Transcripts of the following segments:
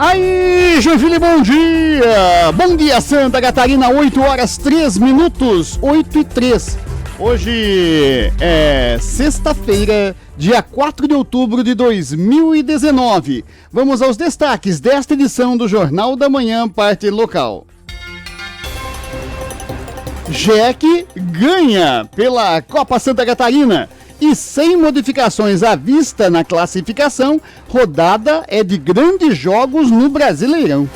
Aí, Joinville, bom dia! Bom dia, Santa Catarina, 8 horas 3 minutos, 8 e 3. Hoje é sexta-feira, dia 4 de outubro de 2019. Vamos aos destaques desta edição do Jornal da Manhã, parte local. GEC ganha pela Copa Santa Catarina. E sem modificações à vista na classificação, rodada é de grandes jogos no Brasileirão.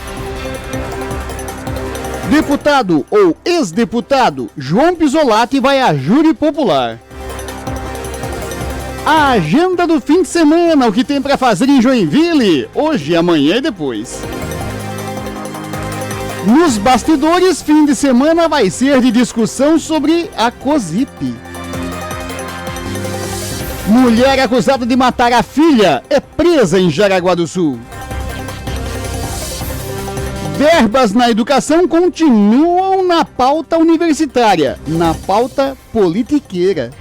Deputado ou ex-deputado João Pisolatti vai a júri popular. A agenda do fim de semana, o que tem para fazer em Joinville, hoje, amanhã e depois. Nos bastidores, fim de semana vai ser de discussão sobre a COSIP. Mulher acusada de matar a filha é presa em Jaraguá do Sul. Verbas na educação continuam na pauta universitária, na pauta politiqueira.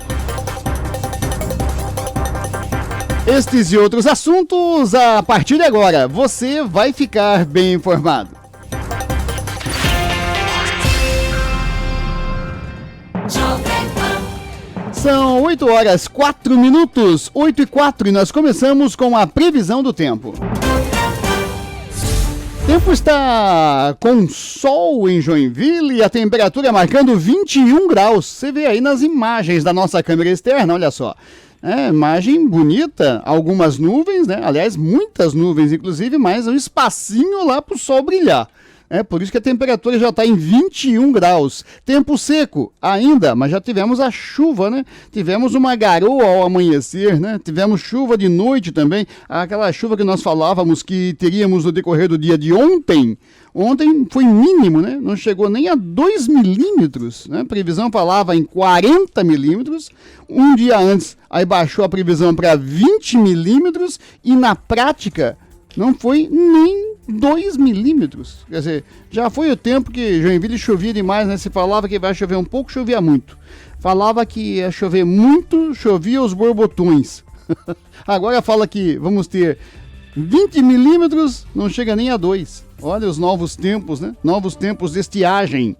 Estes e outros assuntos, a partir de agora, você vai ficar bem informado. São 8 horas 4 minutos, 8 e 4, e nós começamos com a previsão do tempo. O tempo está com sol em Joinville e a temperatura marcando 21 graus. Você vê aí nas imagens da nossa câmera externa, olha só. Imagem bonita, algumas nuvens, né? Aliás, muitas nuvens, inclusive, mas um espacinho lá para o sol brilhar. Por isso que a temperatura já está em 21 graus. Tempo seco ainda, mas já tivemos a chuva, né? Tivemos uma garoa ao amanhecer, né? Tivemos chuva de noite também. Aquela chuva que nós falávamos que teríamos no decorrer do dia de ontem. Ontem foi mínimo, né? Não chegou nem a 2 milímetros, né? A previsão falava em 40 milímetros. Um dia antes, aí baixou a previsão para 20 milímetros e na prática não foi nem 2 milímetros. Quer dizer, já foi o tempo que Joinville chovia demais, né? Se falava que vai chover um pouco, chovia muito. Falava que ia chover muito, chovia os borbotões. Agora fala que vamos ter 20 milímetros, não chega nem a 2. Olha os novos tempos, né? Novos tempos de estiagem.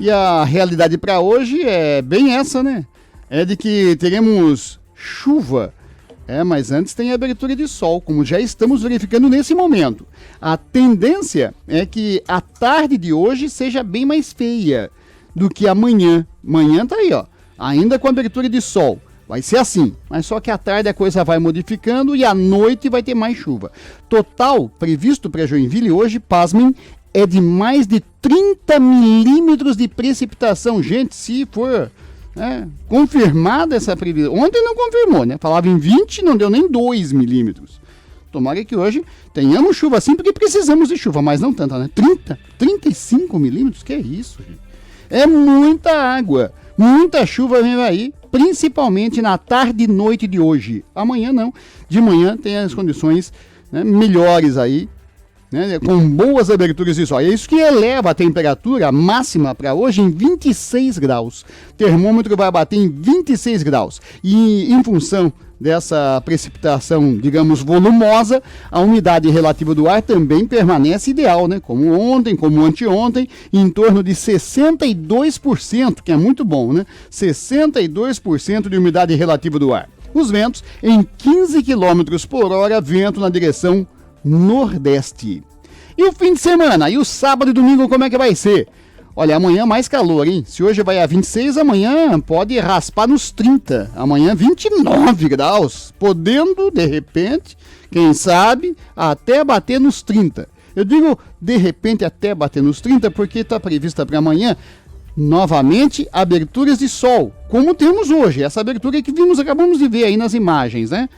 E a realidade para hoje é bem essa, né? É de que teremos chuva. Mas antes tem abertura de sol, como já estamos verificando nesse momento. A tendência é que a tarde de hoje seja bem mais feia do que amanhã. Amanhã tá aí, ó, ainda com abertura de sol. Vai ser assim, mas só que à tarde a coisa vai modificando e à noite vai ter mais chuva. Total previsto para Joinville hoje, pasmem, é de mais de 30 milímetros de precipitação. Gente, se for... confirmada essa previsão. Ontem não confirmou, né? Falava em 20, não deu nem 2 milímetros. Tomara que hoje tenhamos chuva assim, porque precisamos de chuva, mas não tanta, né? 35 milímetros? Que é isso, gente? É muita água, muita chuva vem aí, principalmente na tarde e noite de hoje. Amanhã não, de manhã tem as condições, né, melhores aí, né, com boas aberturas de sol. É isso que eleva a temperatura máxima para hoje em 26 graus. O termômetro vai bater em 26 graus. E em função dessa precipitação, digamos, volumosa, a umidade relativa do ar também permanece ideal, né? Como ontem, como anteontem, em torno de 62%, que é muito bom, né? 62% de umidade relativa do ar. Os ventos em 15 km por hora, vento na direção nordeste. E o fim de semana? E o sábado e domingo como é que vai ser? Olha, amanhã mais calor, hein? Se hoje vai a 26, amanhã pode raspar nos 30. Amanhã 29 graus, podendo, de repente, quem sabe, até bater nos 30. Eu digo, de repente, até bater nos 30, porque está prevista para amanhã, novamente, aberturas de sol, como temos hoje. Essa abertura que acabamos de ver aí nas imagens, né?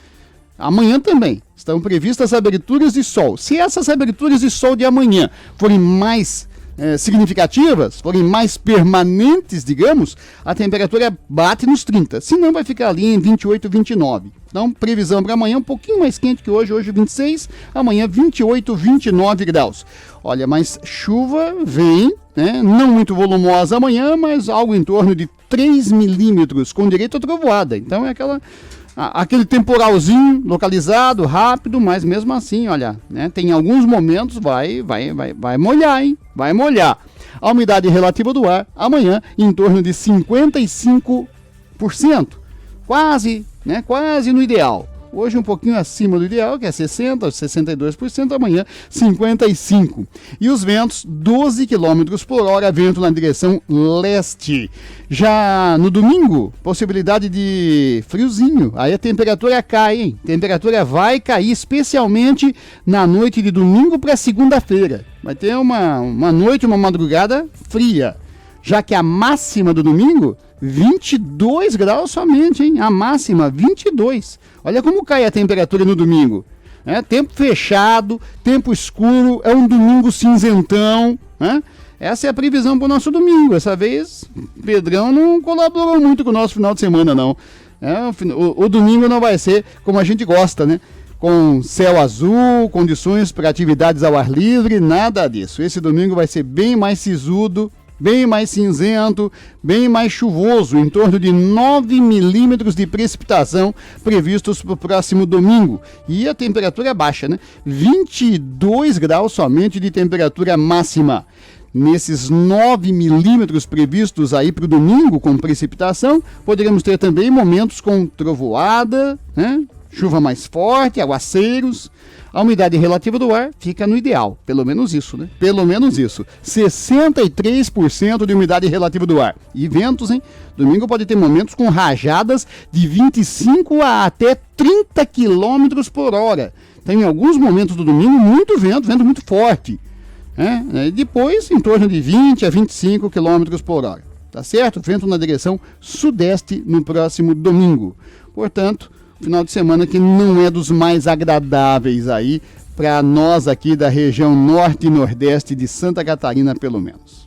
Amanhã também estão previstas aberturas de sol. Se essas aberturas de sol de amanhã forem mais significativas, forem mais permanentes, digamos, a temperatura bate nos 30. Se não, vai ficar ali em 28, 29. Então, previsão para amanhã um pouquinho mais quente que hoje. Hoje 26, amanhã 28, 29 graus. Olha, mas chuva vem, né? Não muito volumosa amanhã, mas algo em torno de 3 milímetros, com direito a trovoada. Então é aquela aquele temporalzinho localizado, rápido, mas mesmo assim, olha, né, tem alguns momentos vai molhar, hein? Vai molhar. A umidade relativa do ar, amanhã, em torno de 55%. Quase no ideal. Hoje um pouquinho acima do ideal, que é 60%, 62%, amanhã 55%. E os ventos, 12 km por hora, vento na direção leste. Já no domingo, possibilidade de friozinho, aí a temperatura cai, hein? A temperatura vai cair, especialmente na noite de domingo para segunda-feira. Vai ter uma noite, uma madrugada fria, já que a máxima do domingo, 22 graus somente, hein? A máxima, 22. Olha como cai a temperatura no domingo. Tempo fechado, tempo escuro, é um domingo cinzentão, né? Essa é a previsão para o nosso domingo. Essa vez, Pedrão não colaborou muito com o nosso final de semana, não. O domingo não vai ser como a gente gosta, né? Com céu azul, condições para atividades ao ar livre, nada disso. Esse domingo vai ser bem mais sisudo, bem mais cinzento, bem mais chuvoso, em torno de 9 milímetros de precipitação previstos para o próximo domingo. E a temperatura é baixa, né? 22 graus somente de temperatura máxima. Nesses 9 milímetros previstos aí para o domingo com precipitação, poderemos ter também momentos com trovoada, né? Chuva mais forte, aguaceiros. A umidade relativa do ar fica no ideal, pelo menos isso, né? Pelo menos isso. 63% de umidade relativa do ar. E ventos, hein? Domingo pode ter momentos com rajadas de 25 a até 30 km por hora. Tem alguns momentos do domingo muito vento muito forte. E depois, em torno de 20 a 25 km por hora. Tá certo? Vento na direção sudeste no próximo domingo. Portanto, final de semana que não é dos mais agradáveis aí para nós aqui da região norte e nordeste de Santa Catarina, pelo menos.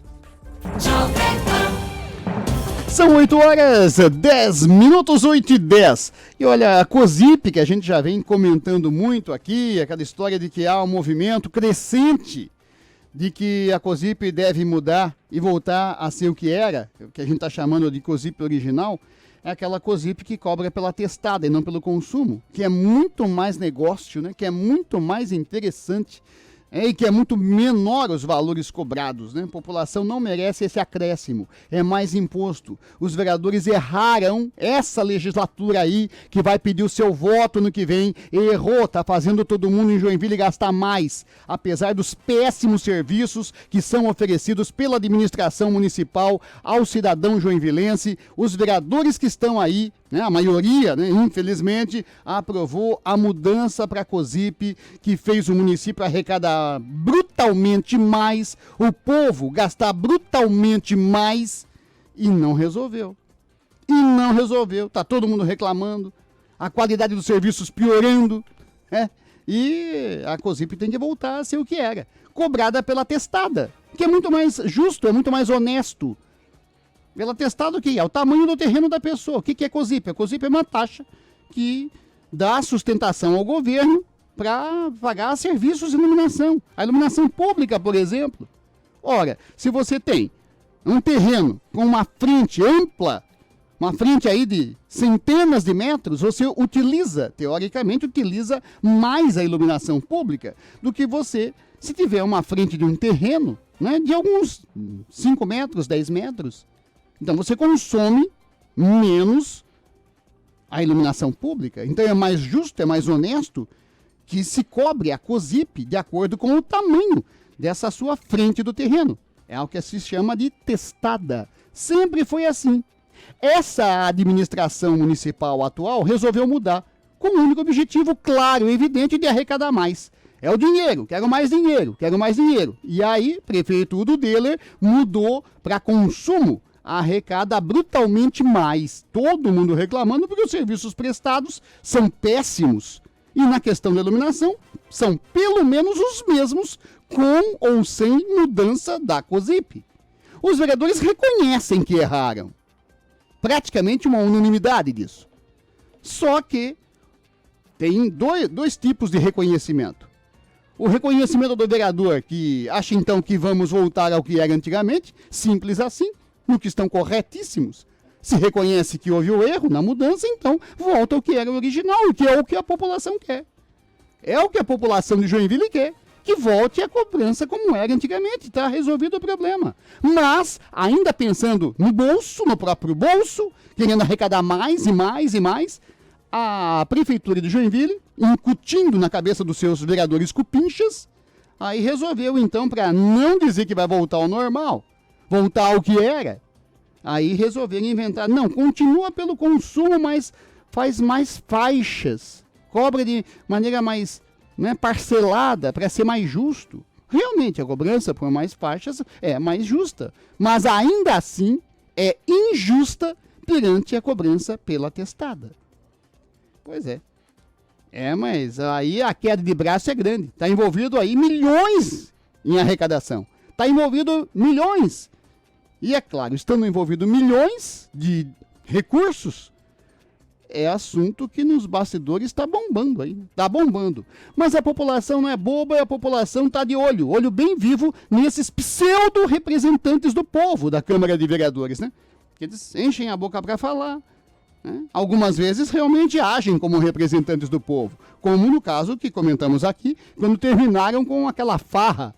São 8 horas 10 minutos, 8h10. E olha, a COSIP, que a gente já vem comentando muito aqui, aquela história de que há um movimento crescente de que a COSIP deve mudar e voltar a ser o que era, o que a gente está chamando de COSIP original, é aquela COSIP que cobra pela testada e não pelo consumo, que é muito mais negócio, né? Que é muito mais interessante, e que é muito menor os valores cobrados, né? A população não merece esse acréscimo, é mais imposto. Os vereadores erraram essa legislatura aí, que vai pedir o seu voto no que vem, errou, tá fazendo todo mundo em Joinville gastar mais, apesar dos péssimos serviços que são oferecidos pela administração municipal ao cidadão joinvilense. Os vereadores que estão aí, né, a maioria, né, infelizmente, aprovou a mudança para a COSIP, que fez o município arrecadar brutalmente mais, o povo gastar brutalmente mais, e não resolveu. Tá todo mundo reclamando, a qualidade dos serviços piorando, né? E a COSIP tem que voltar a ser o que era, cobrada pela testada, que é muito mais justo, é muito mais honesto. Pela testada o que é? O tamanho do terreno da pessoa. O que é COSIP? A COSIP é uma taxa que dá sustentação ao governo para pagar serviços de iluminação. A iluminação pública, por exemplo. Ora, se você tem um terreno com uma frente ampla, uma frente aí de centenas de metros, você teoricamente utiliza mais a iluminação pública do que você, se tiver uma frente de um terreno, né, de alguns 5 metros, 10 metros. Então você consome menos a iluminação pública. Então é mais justo, é mais honesto que se cobre a COSIP de acordo com o tamanho dessa sua frente do terreno. É o que se chama de testada. Sempre foi assim. Essa administração municipal atual resolveu mudar com o único objetivo claro e evidente de arrecadar mais. É o dinheiro, quero mais dinheiro, quero mais dinheiro. E aí, prefeito Udo Deller mudou para consumo, arrecada brutalmente mais. Todo mundo reclamando porque os serviços prestados são péssimos. E na questão da iluminação, são pelo menos os mesmos, com ou sem mudança da COSIP. Os vereadores reconhecem que erraram. Praticamente uma unanimidade disso. Só que tem dois tipos de reconhecimento. O reconhecimento do vereador, que acha então que vamos voltar ao que era antigamente, simples assim, no que estão corretíssimos. Se reconhece que houve o erro na mudança, então volta ao que era o original, que é o que a população quer. É o que a população de Joinville quer, que volte a cobrança como era antigamente, está resolvido o problema. Mas, ainda pensando no bolso, no próprio bolso, querendo arrecadar mais e mais e mais, a Prefeitura de Joinville, incutindo na cabeça dos seus vereadores cupinchas, aí resolveu então, para não dizer que vai voltar ao normal, voltar ao que era, aí resolveram inventar, não, continua pelo consumo, mas faz mais faixas, cobra de maneira mais, né, parcelada, para ser mais justo. Realmente, a cobrança por mais faixas é mais justa, mas ainda assim é injusta perante a cobrança pela testada. Pois é. Mas aí a queda de braço é grande. Está envolvido aí milhões em arrecadação. Está envolvido milhões. E é claro, estando envolvido milhões de recursos, é assunto que nos bastidores está bombando aí. Está bombando. Mas a população não é boba e a população está de olho bem vivo nesses pseudo-representantes do povo da Câmara de Vereadores, né? Que eles enchem a boca para falar. Algumas vezes realmente agem como representantes do povo, como no caso que comentamos aqui, quando terminaram com aquela farra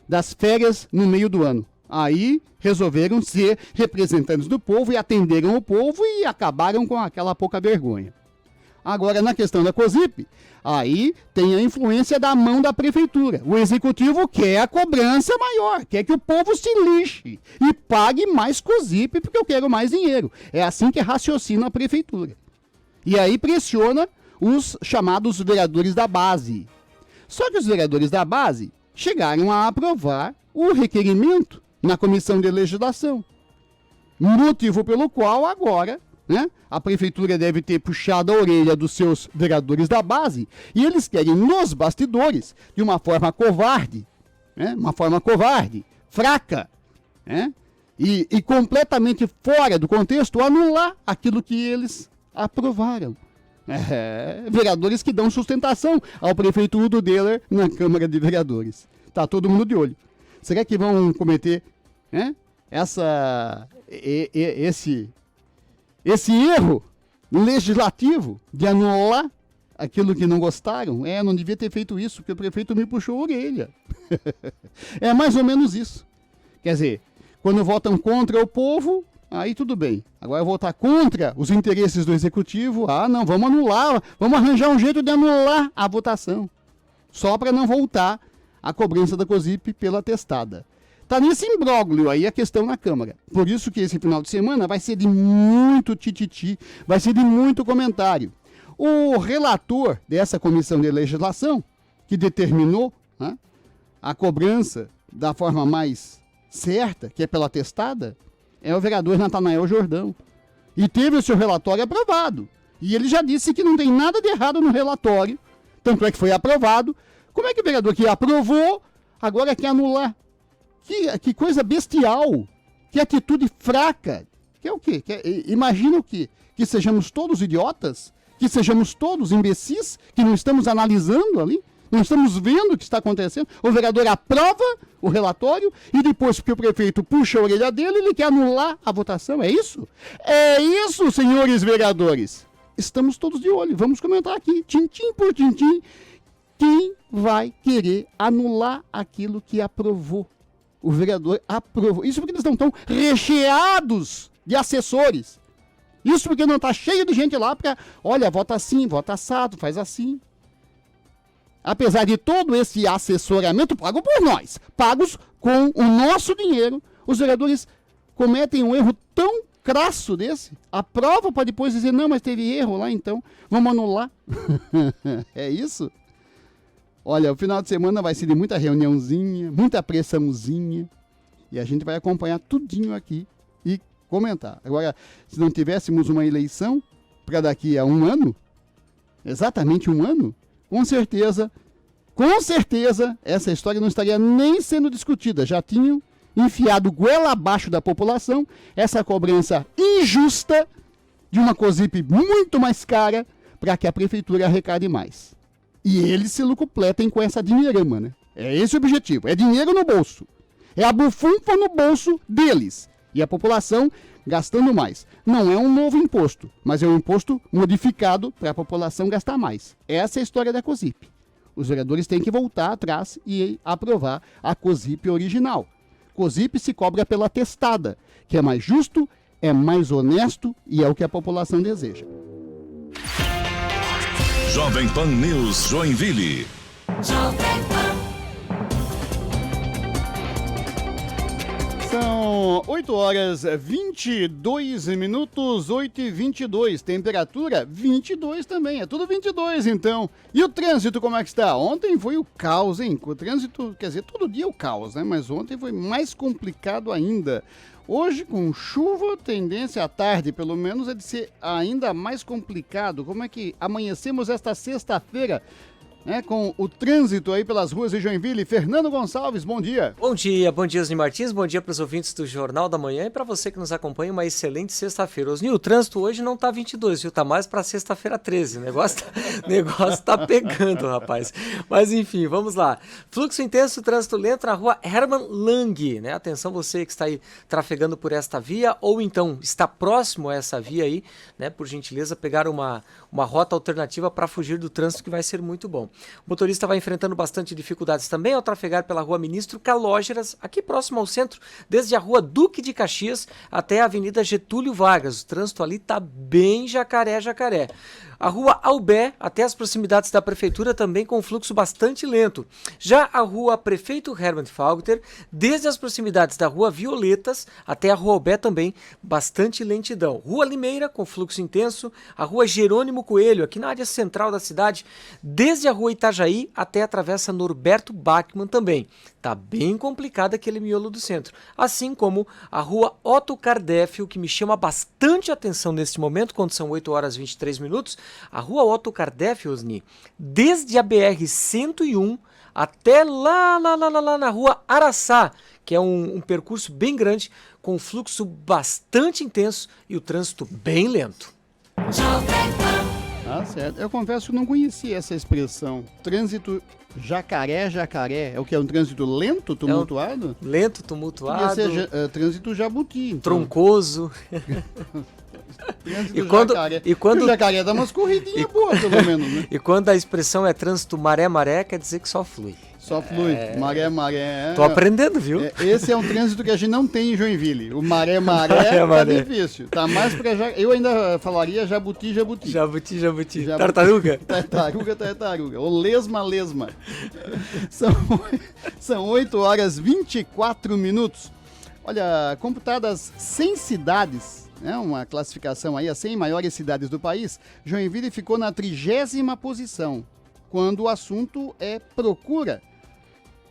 das férias no meio do ano. Aí resolveram ser representantes do povo e atenderam o povo e acabaram com aquela pouca vergonha. Agora, na questão da COSIP, aí tem a influência da mão da prefeitura. O executivo quer a cobrança maior, quer que o povo se lixe e pague mais COSIP porque eu quero mais dinheiro. É assim que raciocina a prefeitura. E aí pressiona os chamados vereadores da base. Só que os vereadores da base chegaram a aprovar o requerimento na Comissão de Legislação. Motivo pelo qual agora, né, a prefeitura deve ter puxado a orelha dos seus vereadores da base e eles querem nos bastidores, de uma forma covarde, né, fraca, né, e completamente fora do contexto, anular aquilo que eles aprovaram. Vereadores que dão sustentação ao prefeito Udo Deller na Câmara de Vereadores. Tá todo mundo de olho. Será que vão cometer, né, esse erro legislativo de anular aquilo que não gostaram? Não devia ter feito isso, porque o prefeito me puxou a orelha. É mais ou menos isso. Quer dizer, quando votam contra o povo, aí tudo bem. Agora votar contra os interesses do executivo, não, vamos anular, vamos arranjar um jeito de anular a votação. Só para não voltar a cobrança da COSIP pela testada. Está nesse imbróglio aí a questão na Câmara. Por isso que esse final de semana vai ser de muito tititi, vai ser de muito comentário. O relator dessa comissão de legislação, que determinou, né, a cobrança da forma mais certa, que é pela testada, é o vereador Natanael Jordão. E teve o seu relatório aprovado. E ele já disse que não tem nada de errado no relatório, tanto é que foi aprovado. Como é que o vereador que aprovou agora quer anular? Que coisa bestial, que atitude fraca, que é o quê? Imagina o quê? Que sejamos todos idiotas? Que sejamos todos imbecis? Que não estamos analisando ali? Não estamos vendo o que está acontecendo? O vereador aprova o relatório e depois que o prefeito puxa a orelha dele, ele quer anular a votação, é isso? É isso, senhores vereadores! Estamos todos de olho, vamos comentar aqui, tintim por tintim, quem vai querer anular aquilo que aprovou. O vereador aprovou. Isso porque eles não estão recheados de assessores. Isso porque não está cheio de gente lá para, olha, vota assim, vota assado, faz assim. Apesar de todo esse assessoramento pago por nós, pagos com o nosso dinheiro, os vereadores cometem um erro tão crasso desse. Aprova para depois dizer, não, mas teve erro lá, então vamos anular. É isso? Olha, o final de semana vai ser de muita reuniãozinha, muita pressãozinha, e a gente vai acompanhar tudinho aqui e comentar. Agora, se não tivéssemos uma eleição para daqui a um ano, exatamente um ano, com certeza, essa história não estaria nem sendo discutida. Já tinham enfiado goela abaixo da população essa cobrança injusta de uma COSIP muito mais cara para que a prefeitura arrecade mais. E eles se lucupletem com essa dinheirama, né? É esse o objetivo. É dinheiro no bolso. É a bufunfa no bolso deles. E a população gastando mais. Não é um novo imposto, mas é um imposto modificado para a população gastar mais. Essa é a história da COSIP. Os vereadores têm que voltar atrás e aprovar a COSIP original. COSIP se cobra pela testada, que é mais justo, é mais honesto e é o que a população deseja. Jovem Pan News Joinville. São 8 horas 22 minutos, 8h22. Temperatura 22 também, é tudo 22 então. E o trânsito como é que está? Ontem foi o caos, hein? O trânsito, quer dizer, todo dia é o caos, né? Mas ontem foi mais complicado ainda. Hoje, com chuva, tendência à tarde, pelo menos, é de ser ainda mais complicado. Como é que amanhecemos esta sexta-feira, né, com o trânsito aí pelas ruas de Joinville? Fernando Gonçalves, bom dia. Bom dia, Osni Martins, bom dia para os ouvintes do Jornal da Manhã e para você que nos acompanha, uma excelente sexta-feira. Osni, o trânsito hoje não tá 22, viu? Tá mais para sexta-feira 13, o negócio tá pegando, rapaz. Mas enfim, vamos lá. Fluxo intenso, trânsito lento na rua Hermann Lang, né? Atenção você que está aí trafegando por esta via ou então está próximo a essa via aí, né? Por gentileza, pegar uma rota alternativa para fugir do trânsito que vai ser muito bom. O motorista vai enfrentando bastante dificuldades também ao trafegar pela rua Ministro Calógeras, aqui próximo ao centro, desde a rua Duque de Caxias até a Avenida Getúlio Vargas. O trânsito ali tá bem jacaré. A rua Albé, até as proximidades da prefeitura, também com fluxo bastante lento. Já a rua Prefeito Hermann Falter, desde as proximidades da rua Violetas até a rua Albé também, bastante lentidão. Rua Limeira, com fluxo intenso. A rua Jerônimo Coelho, aqui na área central da cidade, desde a rua Itajaí até a travessa Norberto Bachmann também. Tá bem complicado aquele miolo do centro. Assim como a rua Otto Cardéfio, que me chama bastante atenção neste momento, quando são 8 horas e 23 minutos. A rua Otto Cardéfio, Osni, desde a BR-101 até lá na rua Araçá, que é um percurso bem grande, com fluxo bastante intenso e o trânsito bem lento. Ah, certo. Eu confesso que não conhecia essa expressão. Trânsito jacaré. É o que? É um trânsito lento, tumultuado? Lento, tumultuado. Podia ser trânsito jabuti. Então. Troncoso. O jacaré dá umas corridinhas boas, pelo menos, né? E quando a expressão é trânsito maré, quer dizer que só flui. Só flui. Maré. Tô aprendendo, viu? Esse é um trânsito que a gente não tem em Joinville. O maré tá difícil. Tá mais pra... Eu ainda falaria jabuti. Jabuti. Tartaruga? Tartaruga. Ou lesma. São 8 horas 24 minutos. Olha, computadas 100 cidades, né, uma classificação aí, as 100 maiores cidades do país, Joinville ficou na 30ª posição, quando o assunto é procura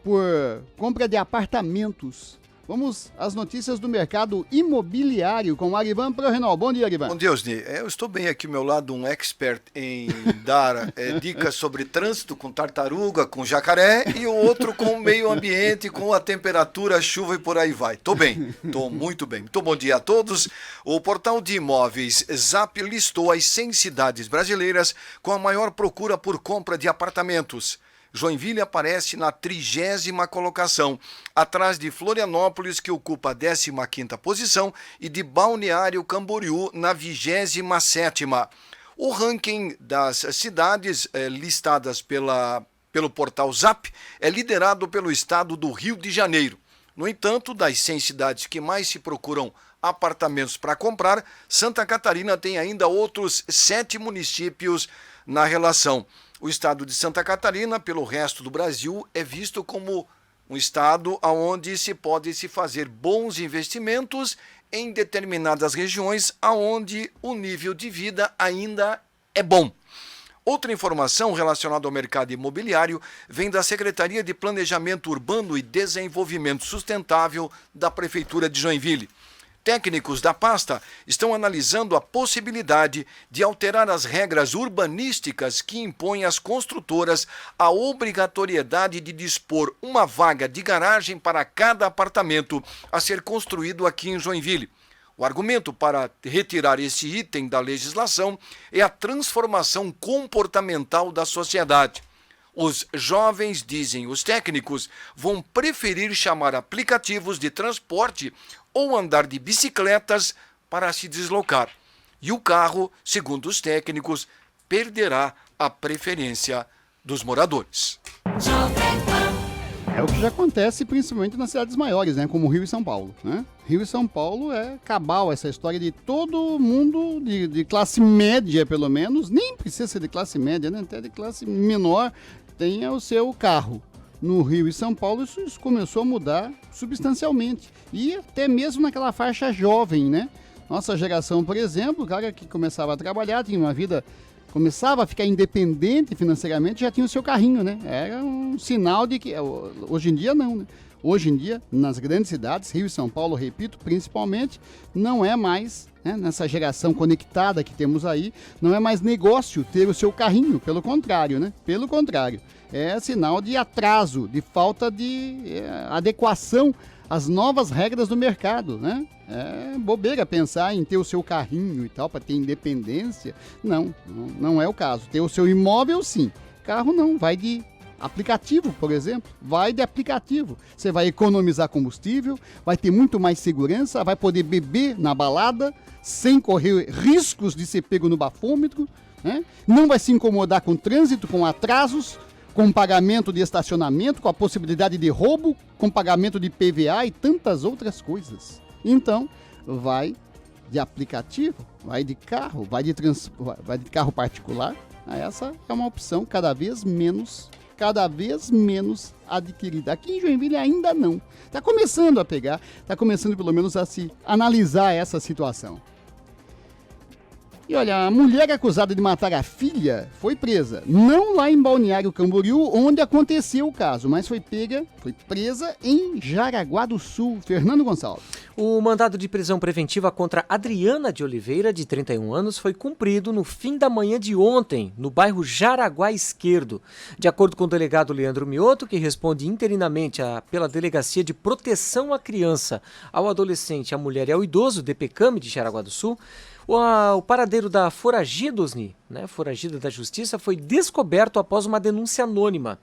por compra de apartamentos. Vamos às notícias do mercado imobiliário com Arivan Prorenol. Bom dia, Arivan. Bom dia, Osni. Eu estou bem aqui ao meu lado, um expert em dar dicas sobre trânsito com tartaruga, com jacaré, e o outro com o meio ambiente, com a temperatura, a chuva e por aí vai. Estou bem, estou muito bem. Muito bom dia a todos. O portal de imóveis Zap listou as 100 cidades brasileiras com a maior procura por compra de apartamentos. Joinville aparece na 30ª colocação, atrás de Florianópolis, que ocupa a 15ª posição, e de Balneário Camboriú, na 27ª. O ranking das cidades listadas pelo portal Zap é liderado pelo estado do Rio de Janeiro. No entanto, das 100 cidades que mais se procuram apartamentos para comprar, Santa Catarina tem ainda outros 7 municípios na relação. O estado de Santa Catarina, pelo resto do Brasil, é visto como um estado onde se pode se fazer bons investimentos em determinadas regiões onde o nível de vida ainda é bom. Outra informação relacionada ao mercado imobiliário vem da Secretaria de Planejamento Urbano e Desenvolvimento Sustentável da Prefeitura de Joinville. Técnicos da pasta estão analisando a possibilidade de alterar as regras urbanísticas que impõem às construtoras a obrigatoriedade de dispor uma vaga de garagem para cada apartamento a ser construído aqui em Joinville. O argumento para retirar esse item da legislação é a transformação comportamental da sociedade. Os jovens, dizem os técnicos, vão preferir chamar aplicativos de transporte ou andar de bicicletas para se deslocar. E o carro, segundo os técnicos, perderá a preferência dos moradores. É o que já acontece principalmente nas cidades maiores, né? Como Rio e São Paulo, né? Rio e São Paulo é cabal essa história de todo mundo de classe média, pelo menos, nem precisa ser de classe média, né? Até de classe menor tenha o seu carro. No Rio e São Paulo isso começou a mudar substancialmente. E até mesmo naquela faixa jovem, né? Nossa geração, por exemplo, o cara que começava a trabalhar, tinha uma vida... começava a ficar independente financeiramente, já tinha o seu carrinho, né? Era um sinal de que... Hoje em dia, não, né? Hoje em dia, nas grandes cidades, Rio e São Paulo, repito, principalmente, não é mais, né, nessa geração conectada que temos aí, não é mais negócio ter o seu carrinho, pelo contrário, né? Pelo contrário, é sinal de atraso, de falta de adequação às novas regras do mercado, né? É bobeira pensar em ter o seu carrinho e tal, para ter independência. Não é o caso. Ter o seu imóvel, sim. Carro não, vai de aplicativo, por exemplo. Vai de aplicativo. Você vai economizar combustível, vai ter muito mais segurança, vai poder beber na balada, sem correr riscos de ser pego no bafômetro, né? Não vai se incomodar com trânsito, com atrasos, com pagamento de estacionamento, com a possibilidade de roubo, com pagamento de PVA e tantas outras coisas. Então, vai de aplicativo, vai de carro, vai de carro particular. Essa é uma opção cada vez menos adquirida. Aqui em Joinville ainda não. Está começando a pegar, está começando pelo menos a se analisar essa situação. E olha, a mulher acusada de matar a filha foi presa, não lá em Balneário Camboriú, onde aconteceu o caso, mas foi presa em Jaraguá do Sul. Fernando Gonçalves. O mandado de prisão preventiva contra Adriana de Oliveira, de 31 anos, foi cumprido no fim da manhã de ontem, no bairro Jaraguá Esquerdo. De acordo com o delegado Leandro Mioto, que responde interinamente pela Delegacia de Proteção à Criança, ao Adolescente, à Mulher e ao Idoso, DPCAM de Jaraguá do Sul, o paradeiro da foragida da Justiça, foi descoberto após uma denúncia anônima.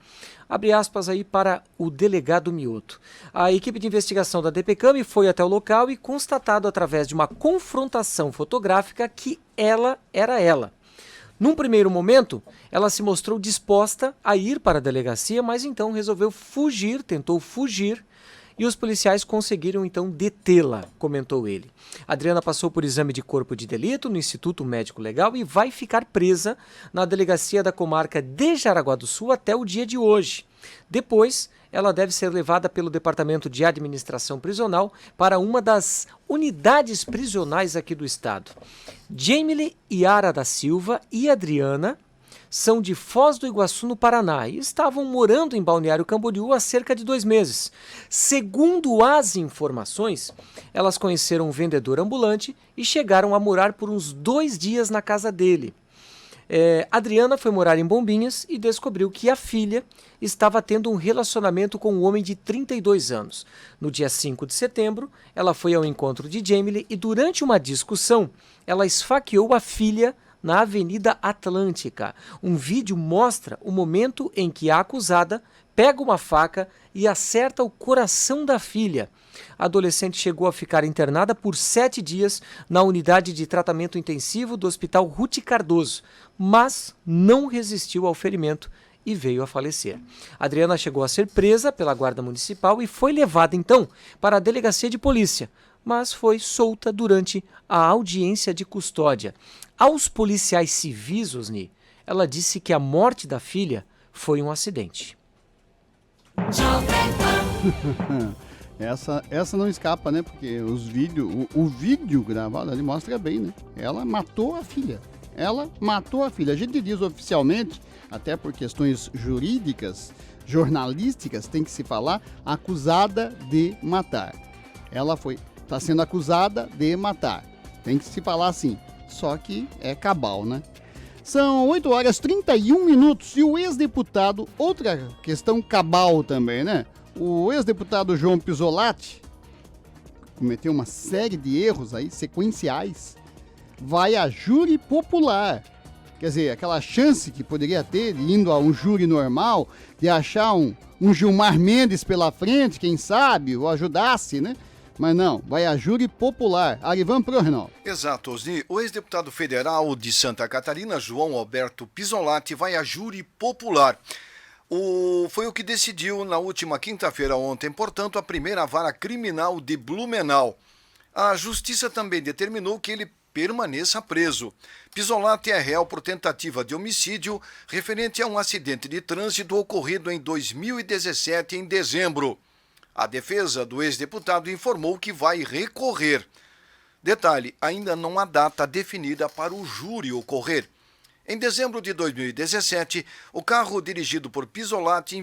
Abre aspas aí para o delegado Mioto. A equipe de investigação da DPCAM foi até o local e constatado através de uma confrontação fotográfica que ela era ela. Num primeiro momento, ela se mostrou disposta a ir para a delegacia, mas então tentou fugir, e os policiais conseguiram então detê-la, comentou ele. Adriana passou por exame de corpo de delito no Instituto Médico Legal e vai ficar presa na delegacia da comarca de Jaraguá do Sul até o dia de hoje. Depois, ela deve ser levada pelo Departamento de Administração Prisional para uma das unidades prisionais aqui do estado. Jamile Yara da Silva e Adriana são de Foz do Iguaçu, no Paraná, e estavam morando em Balneário Camboriú há cerca de 2 meses. Segundo as informações, elas conheceram um vendedor ambulante e chegaram a morar por uns 2 dias na casa dele. Adriana foi morar em Bombinhas e descobriu que a filha estava tendo um relacionamento com um homem de 32 anos. No dia 5 de setembro, ela foi ao encontro de Jamile e durante uma discussão, ela esfaqueou a filha na Avenida Atlântica. Um vídeo mostra o momento em que a acusada pega uma faca e acerta o coração da filha. A adolescente chegou a ficar internada por 7 dias na unidade de tratamento intensivo do Hospital Ruth Cardoso, mas não resistiu ao ferimento e veio a falecer. Adriana chegou a ser presa pela Guarda Municipal e foi levada então para a delegacia de polícia, mas foi solta durante a audiência de custódia. Aos policiais civis, Osni, ela disse que a morte da filha foi um acidente. Essa não escapa, né? Porque o vídeo gravado ali mostra bem, né? Ela matou a filha. A gente diz oficialmente, até por questões jurídicas, jornalísticas, tem que se falar acusada de matar. Ela está sendo acusada de matar. Tem que se falar assim. Só que é cabal, né? São 8h31 e o ex-deputado, outra questão cabal também, né? O ex-deputado João Pisolatti cometeu uma série de erros aí, sequenciais, vai a júri popular. Quer dizer, aquela chance que poderia ter de indo a um júri normal, de achar um Gilmar Mendes pela frente, quem sabe, o ajudasse, né? Mas não, vai a júri popular. Arivan Prorenol. Exato, Osni. O ex-deputado federal de Santa Catarina, João Alberto Pisolatti, vai a júri popular. Foi o que decidiu na última quinta-feira ontem, portanto, a primeira vara criminal de Blumenau. A justiça também determinou que ele permaneça preso. Pisolatti é réu por tentativa de homicídio referente a um acidente de trânsito ocorrido em 2017, em dezembro. A defesa do ex-deputado informou que vai recorrer. Detalhe, ainda não há data definida para o júri ocorrer. Em dezembro de 2017, o carro dirigido por Pisolatti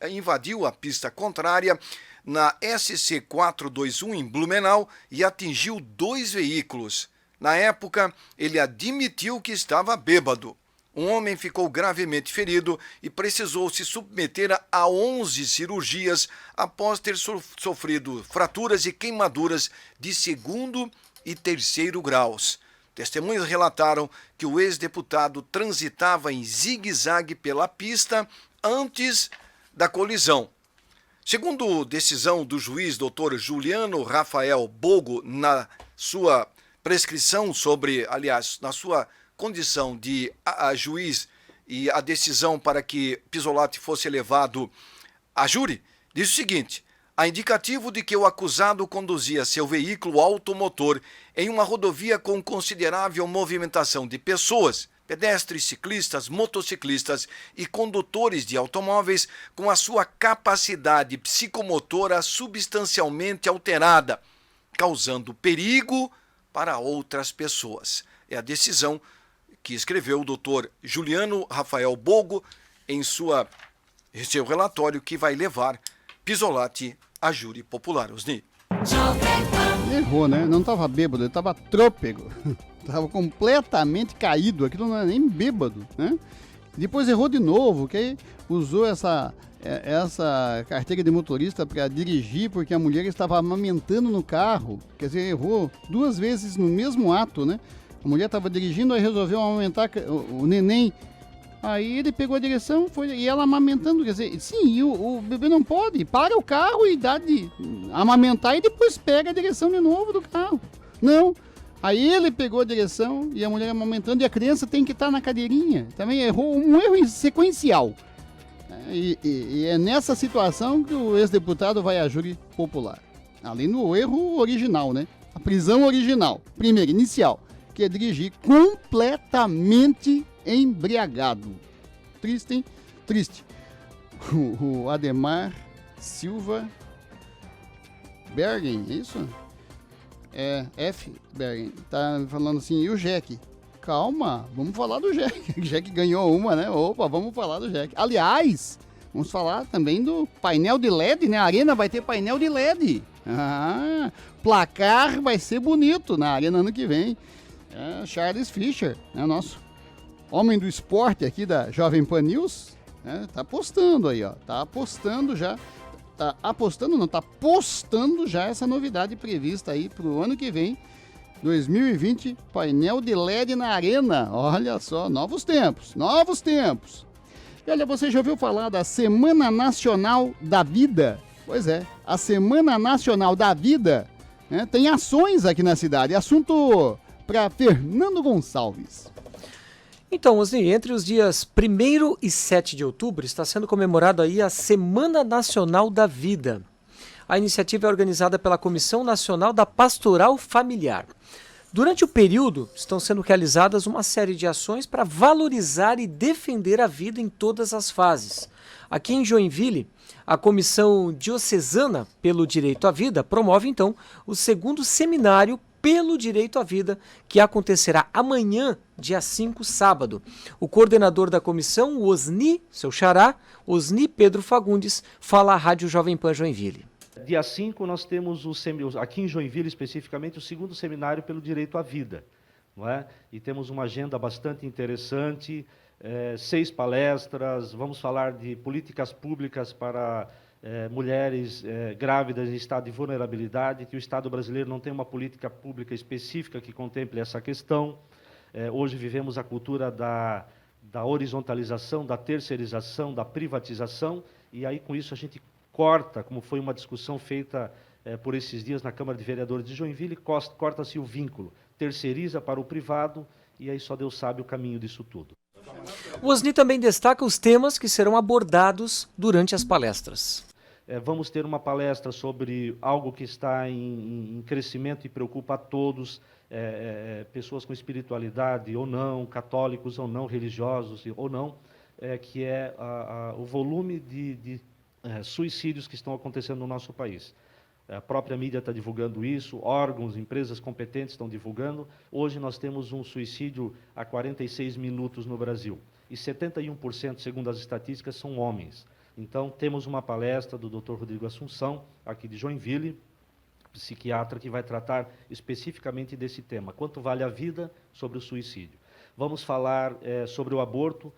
invadiu a pista contrária na SC 421 em Blumenau e atingiu 2 veículos. Na época, ele admitiu que estava bêbado. Um homem ficou gravemente ferido e precisou se submeter a 11 cirurgias após ter sofrido fraturas e queimaduras de 2º e 3º graus. Testemunhas relataram que o ex-deputado transitava em zigue-zague pela pista antes da colisão. Segundo decisão do juiz Dr. Juliano Rafael Bogo, na sua prescrição na sua condição de juiz e a decisão para que Pisolatti fosse levado a júri, diz o seguinte: há indicativo de que o acusado conduzia seu veículo automotor em uma rodovia com considerável movimentação de pessoas, pedestres, ciclistas, motociclistas e condutores de automóveis com a sua capacidade psicomotora substancialmente alterada, causando perigo para outras pessoas. É a decisão que escreveu o doutor Juliano Rafael Bogo em seu relatório que vai levar Pisolatti a júri popular. Osni. Errou, né? Não estava bêbado, ele estava trôpego. Estava completamente caído, aquilo não era nem bêbado, né? Depois errou de novo, que aí usou essa carteira de motorista para dirigir porque a mulher estava amamentando no carro. Quer dizer, errou 2 vezes no mesmo ato, né? A mulher estava dirigindo, aí resolveu amamentar o neném. Aí ele pegou a direção e ela amamentando. Quer dizer, sim, o bebê não pode. Para o carro e dá de amamentar e depois pega a direção de novo do carro. Não. Aí ele pegou a direção e a mulher amamentando e a criança tem que estar na cadeirinha. Também errou um erro sequencial. E é nessa situação que o ex-deputado vai a júri popular. Além do erro original, né? A prisão original, primeira, inicial, que é dirigir completamente embriagado. Triste, hein? Triste. O Ademar Silva Bergen, é isso? É, F. Bergen. Tá falando assim, e o Jack? Calma, vamos falar do Jack. O Jack ganhou uma, né? Opa, vamos falar do Jack. Aliás, vamos falar também do painel de LED, né? A Arena vai ter painel de LED. Placar vai ser bonito na Arena ano que vem. Charles Fischer, né? Nosso homem do esporte aqui da Jovem Pan News, né? Tá apostando aí, ó. Tá apostando já. Tá apostando, não, tá postando já essa novidade prevista aí pro ano que vem. 2020, painel de LED na Arena. Olha só, novos tempos, novos tempos. E olha, você já ouviu falar da Semana Nacional da Vida? Pois é, a Semana Nacional da Vida, né, tem ações aqui na cidade. Assunto para Fernando Gonçalves. Então, Osni, entre os dias 1º e 7 de outubro está sendo comemorado aí a Semana Nacional da Vida. A iniciativa é organizada pela Comissão Nacional da Pastoral Familiar. Durante o período, estão sendo realizadas uma série de ações para valorizar e defender a vida em todas as fases. Aqui em Joinville, a Comissão Diocesana pelo Direito à Vida promove, então, o 2º Seminário pelo Direito à Vida, que acontecerá amanhã, dia 5, sábado. O coordenador da comissão, o Osni, seu xará, Osni Pedro Fagundes, fala à Rádio Jovem Pan Joinville. Dia 5 nós temos, aqui em Joinville especificamente, o 2º Seminário pelo Direito à Vida. Não é? E temos uma agenda bastante interessante, 6 palestras, vamos falar de políticas públicas para mulheres grávidas em estado de vulnerabilidade, que o Estado brasileiro não tem uma política pública específica que contemple essa questão. Hoje vivemos a cultura da horizontalização, da terceirização, da privatização, e aí com isso a gente corta, como foi uma discussão feita por esses dias na Câmara de Vereadores de Joinville, corta-se o vínculo, terceiriza para o privado e aí só Deus sabe o caminho disso tudo. O Osni também destaca os temas que serão abordados durante as palestras. Vamos ter uma palestra sobre algo que está em crescimento e preocupa a todos, pessoas com espiritualidade ou não, católicos ou não, religiosos ou não, que é o volume de suicídios que estão acontecendo no nosso país. A própria mídia está divulgando isso, órgãos, empresas competentes estão divulgando. Hoje nós temos um suicídio a 46 minutos no Brasil, e 71%, segundo as estatísticas, são homens. Então, temos uma palestra do Dr. Rodrigo Assunção, aqui de Joinville, psiquiatra, que vai tratar especificamente desse tema. Quanto vale a vida sobre o suicídio? Vamos falar sobre o aborto.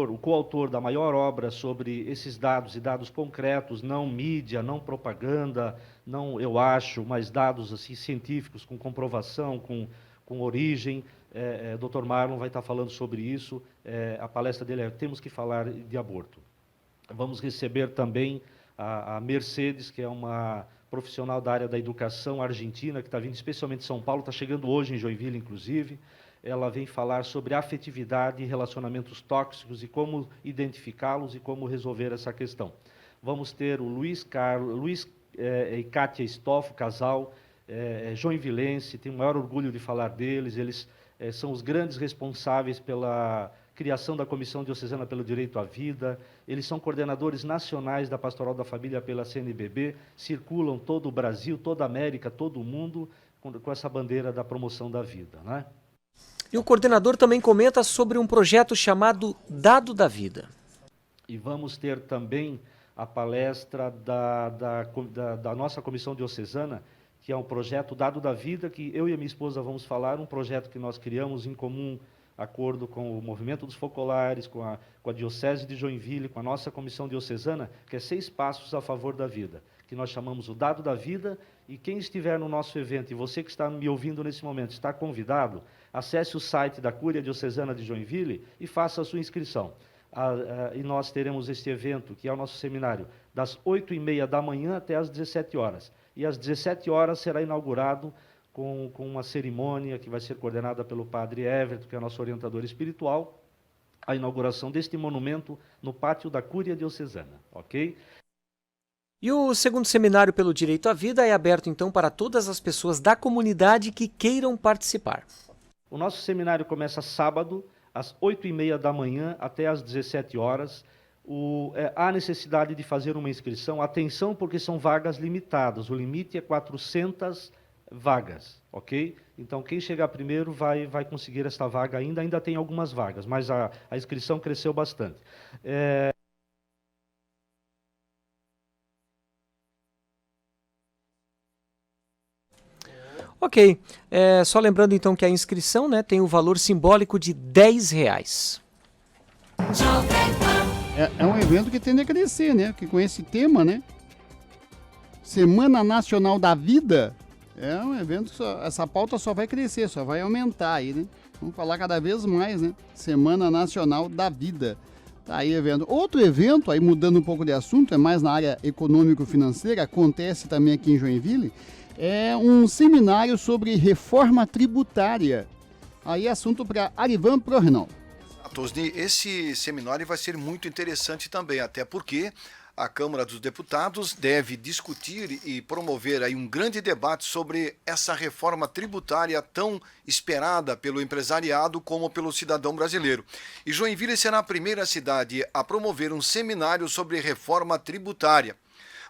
O coautor da maior obra sobre esses dados, e dados concretos, não mídia, não propaganda, não eu acho, mas dados assim, científicos, com comprovação, com origem. Dr. Marlon vai estar falando sobre isso. A palestra dele é Temos que Falar de Aborto. Vamos receber também a Mercedes, que é uma profissional da área da educação argentina, que está vindo especialmente de São Paulo, está chegando hoje em Joinville, inclusive. Ela vem falar sobre afetividade e relacionamentos tóxicos e como identificá-los e como resolver essa questão. Vamos ter o Luiz e Kátia Stoff, casal joinvilense, tenho o maior orgulho de falar deles. Eles são os grandes responsáveis pela criação da Comissão Diocesana pelo Direito à Vida. Eles são coordenadores nacionais da Pastoral da Família pela CNBB, circulam todo o Brasil, toda a América, todo o mundo com essa bandeira da promoção da vida, né? E o coordenador também comenta sobre um projeto chamado Dado da Vida. E vamos ter também a palestra da nossa Comissão Diocesana, que é um projeto Dado da Vida, que eu e a minha esposa vamos falar, um projeto que nós criamos em comum acordo com o Movimento dos Focolares, com a Diocese de Joinville, com a nossa Comissão Diocesana, que é 6 passos a favor da vida, que nós chamamos o Dado da Vida. E quem estiver no nosso evento, e você que está me ouvindo nesse momento, está convidado, acesse o site da Cúria Diocesana de Joinville e faça a sua inscrição. E nós teremos este evento, que é o nosso seminário, das 8h30 da manhã até às 17 horas. E às 17 horas será inaugurado com uma cerimônia que vai ser coordenada pelo padre Everton, que é nosso orientador espiritual, a inauguração deste monumento no pátio da Cúria Diocesana, ok? E o segundo seminário pelo Direito à Vida é aberto, então, para todas as pessoas da comunidade que queiram participar. O nosso seminário começa sábado, às 8h30 da manhã até às 17 horas. Há necessidade de fazer uma inscrição. Atenção, porque são vagas limitadas. O limite é 400 vagas, ok? Então, quem chegar primeiro vai conseguir esta vaga ainda tem algumas vagas, mas a inscrição cresceu bastante. Ok, só lembrando então que a inscrição, né, tem o valor simbólico de R$10. É um evento que tende a crescer, né? Que com esse tema, né? Semana Nacional da Vida, é um evento que essa pauta só vai crescer, só vai aumentar aí, né? Vamos falar cada vez mais, né? Semana Nacional da Vida. Tá aí evento. Outro evento, aí mudando um pouco de assunto, é mais na área econômico-financeira, acontece também aqui em Joinville, é um seminário sobre reforma tributária. Aí assunto para Arivan Prorenal. Tosni, esse seminário vai ser muito interessante também, até porque a Câmara dos Deputados deve discutir e promover aí um grande debate sobre essa reforma tributária tão esperada pelo empresariado como pelo cidadão brasileiro. E Joinville será a primeira cidade a promover um seminário sobre reforma tributária.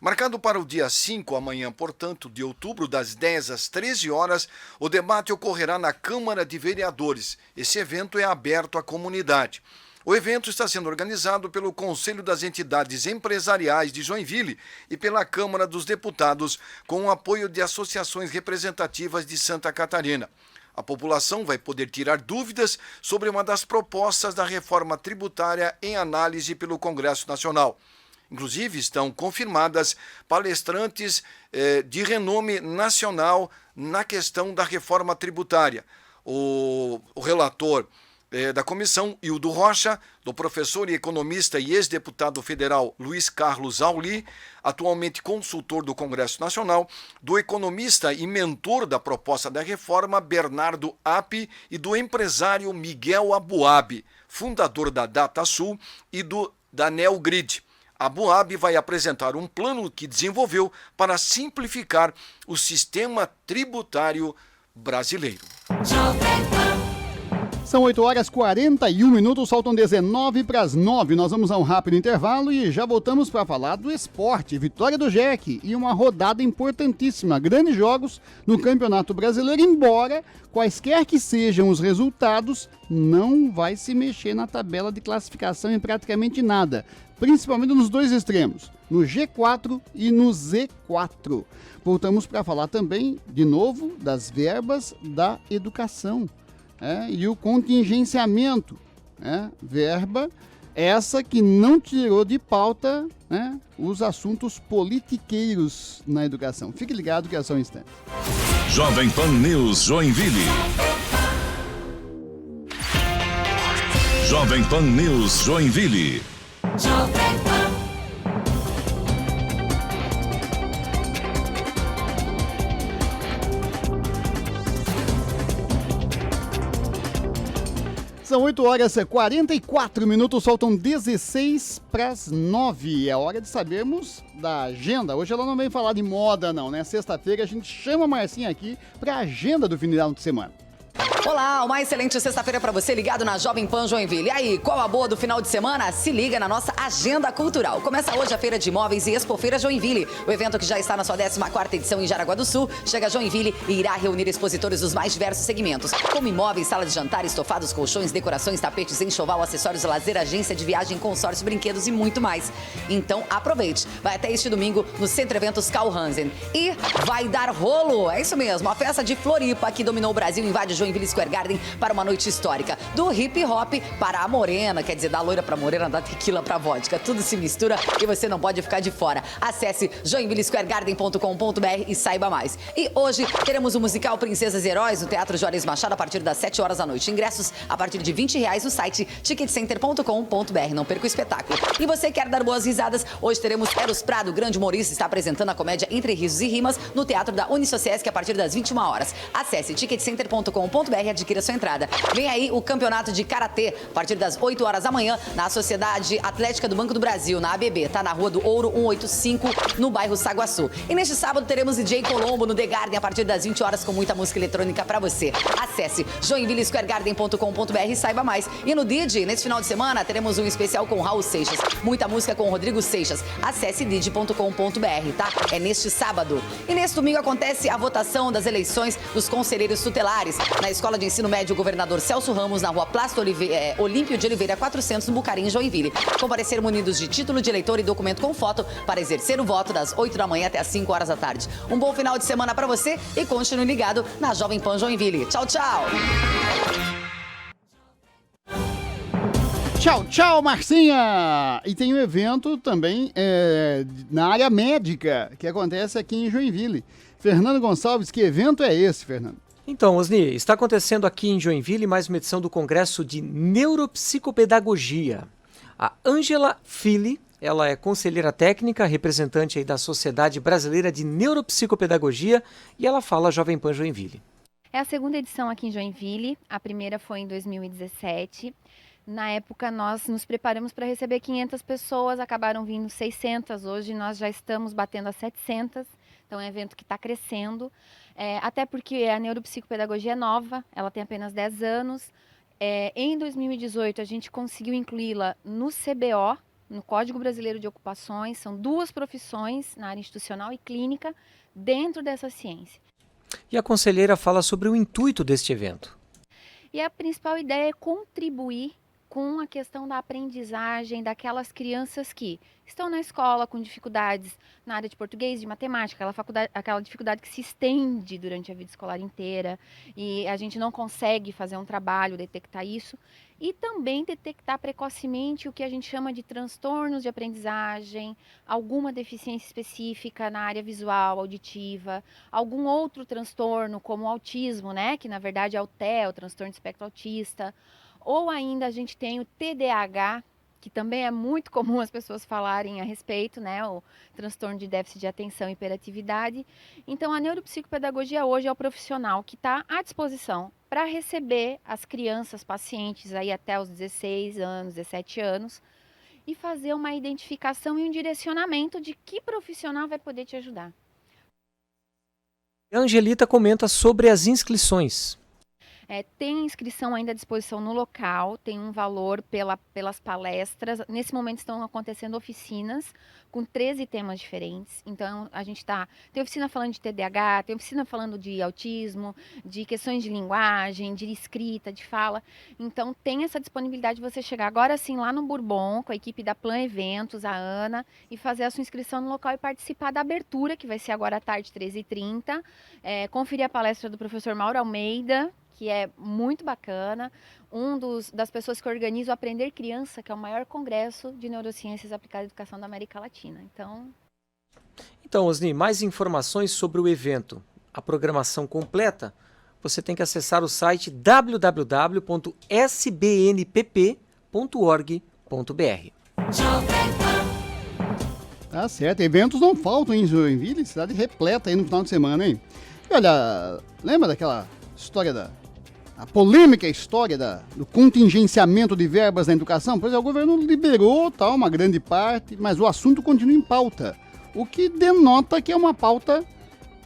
Marcado para o dia 5, amanhã, portanto, de outubro, das 10 às 13 horas, o debate ocorrerá na Câmara de Vereadores. Esse evento é aberto à comunidade. O evento está sendo organizado pelo Conselho das Entidades Empresariais de Joinville e pela Câmara dos Deputados, com o apoio de associações representativas de Santa Catarina. A população vai poder tirar dúvidas sobre uma das propostas da reforma tributária em análise pelo Congresso Nacional. Inclusive, estão confirmadas palestrantes de renome nacional na questão da reforma tributária. O relator da comissão, Hildo Rocha, do professor e economista e ex-deputado federal Luiz Carlos Auli, atualmente consultor do Congresso Nacional, do economista e mentor da proposta da reforma Bernardo Api e do empresário Miguel Abuab, fundador da DataSul e da NeoGrid. Abuab vai apresentar um plano que desenvolveu para simplificar o sistema tributário brasileiro. São 8h41, faltam 19 para as 9. Nós vamos a um rápido intervalo e já voltamos para falar do esporte. Vitória do Jack e uma rodada importantíssima. Grandes jogos no Campeonato Brasileiro, embora quaisquer que sejam os resultados, não vai se mexer na tabela de classificação em praticamente nada. Principalmente nos dois extremos, no G4 e no Z4. Voltamos para falar também, de novo, das verbas da educação. E o contingenciamento, verba essa que não tirou de pauta os assuntos politiqueiros na educação. Fique ligado que é só um instante. Jovem Pan News Joinville. Jovem Pan News Joinville. Jovem Pan. São 8h44, faltam 16 para as 9. É hora de sabermos da agenda. Hoje ela não vem falar de moda não, né? Sexta-feira a gente chama a Marcinha aqui para a agenda do final de semana. Olá, uma excelente sexta-feira para você ligado na Jovem Pan Joinville. E aí, qual a boa do final de semana? Se liga na nossa agenda cultural. Começa hoje a Feira de Imóveis e Expofeira Joinville. O evento que já está na sua 14ª edição em Jaraguá do Sul, chega a Joinville e irá reunir expositores dos mais diversos segmentos, como imóveis, sala de jantar, estofados, colchões, decorações, tapetes, enxoval, acessórios, lazer, agência de viagem, consórcio, brinquedos e muito mais. Então aproveite. Vai até este domingo no Centro Eventos Carl Hansen. E vai dar rolo. É isso mesmo, a festa de Floripa que dominou o Brasil invade Joinville Square Garden para uma noite histórica. Do hip hop para a morena, quer dizer, da loira para morena, da tequila para vodka. Tudo se mistura e você não pode ficar de fora. Acesse joinvillesquaregarden.com.br e saiba mais. E hoje teremos o musical Princesas e Heróis no Teatro Juarez Machado a partir das 7 horas da noite. Ingressos a partir de R$20 no site ticketcenter.com.br. Não perca o espetáculo. E você quer dar boas risadas? Hoje teremos Eros Prado, grande humorista, está apresentando a comédia Entre Risos e Rimas no Teatro da Unisociesc a partir das 21 horas. Acesse ticketcenter.com.br e adquira sua entrada. Vem aí o campeonato de Karatê, a partir das 8 horas da manhã, na Sociedade Atlética do Banco do Brasil, na ABB, tá na Rua do Ouro 185, no bairro Saguaçu. E neste sábado teremos DJ Colombo no The Garden, a partir das 20 horas, com muita música eletrônica pra você. Acesse joinvillesquaregarden.com.br e saiba mais. E no Didi, nesse final de semana, teremos um especial com Raul Seixas, muita música com Rodrigo Seixas. Acesse didi.com.br, tá? É neste sábado. E neste domingo acontece a votação das eleições dos conselheiros tutelares, na Escola de Ensino Médio Governador Celso Ramos, na Rua Plácido Olímpio de Oliveira 400, no Bucarim, Joinville. Comparecer munidos de título de eleitor e documento com foto para exercer o voto das 8 da manhã até as 5 horas da tarde. Um bom final de semana para você e continue ligado na Jovem Pan Joinville. Tchau, tchau! Tchau, tchau, Marcinha! E tem um evento também na área médica que acontece aqui em Joinville. Fernando Gonçalves, que evento é esse, Fernando? Então, Osni, está acontecendo aqui em Joinville mais uma edição do Congresso de Neuropsicopedagogia. A Ângela Fili, ela é conselheira técnica, representante aí da Sociedade Brasileira de Neuropsicopedagogia, e ela fala Jovem Pan Joinville. É a segunda edição aqui em Joinville, a primeira foi em 2017. Na época nós nos preparamos para receber 500 pessoas, acabaram vindo 600, hoje nós já estamos batendo as 700, então é um evento que está crescendo. Até porque a neuropsicopedagogia é nova, ela tem apenas 10 anos. Em 2018, a gente conseguiu incluí-la no CBO, no Código Brasileiro de Ocupações. São duas profissões na área institucional e clínica dentro dessa ciência. E a conselheira fala sobre o intuito deste evento. E a principal ideia é contribuir com a questão da aprendizagem daquelas crianças que estão na escola com dificuldades na área de português, de matemática, aquela dificuldade que se estende durante a vida escolar inteira e a gente não consegue fazer um trabalho, detectar isso, e também detectar precocemente o que a gente chama de transtornos de aprendizagem, alguma deficiência específica na área visual, auditiva, algum outro transtorno como o autismo, né, que na verdade é o TEA, o transtorno de espectro autista, Ou ainda a gente tem o TDAH, que também é muito comum as pessoas falarem a respeito, né? O transtorno de déficit de atenção e hiperatividade. Então, a neuropsicopedagogia hoje é o profissional que está à disposição para receber as crianças, pacientes aí até os 16 anos, 17 anos, e fazer uma identificação e um direcionamento de que profissional vai poder te ajudar. A Angelita comenta sobre as inscrições. Tem inscrição ainda à disposição no local, tem um valor pelas palestras. Nesse momento estão acontecendo oficinas com 13 temas diferentes. Então, a gente tem oficina falando de TDAH, tem oficina falando de autismo, de questões de linguagem, de escrita, de fala. Então, tem essa disponibilidade de você chegar agora sim lá no Bourbon, com a equipe da Plan Eventos, a Ana, e fazer a sua inscrição no local e participar da abertura, que vai ser agora à tarde, 13h30. Conferir a palestra do professor Mauro Almeida, que é muito bacana, das pessoas que organizam o Aprender Criança, que é o maior congresso de neurociências aplicadas à educação da América Latina. Então, Osni, mais informações sobre o evento, a programação completa, você tem que acessar o site www.sbnpp.org.br. Tá certo, eventos não faltam em Joinville, cidade repleta aí no final de semana, hein? E olha, lembra daquela história a polêmica história do contingenciamento de verbas na educação? Pois é, o governo liberou uma grande parte, mas o assunto continua em pauta, o que denota que é uma pauta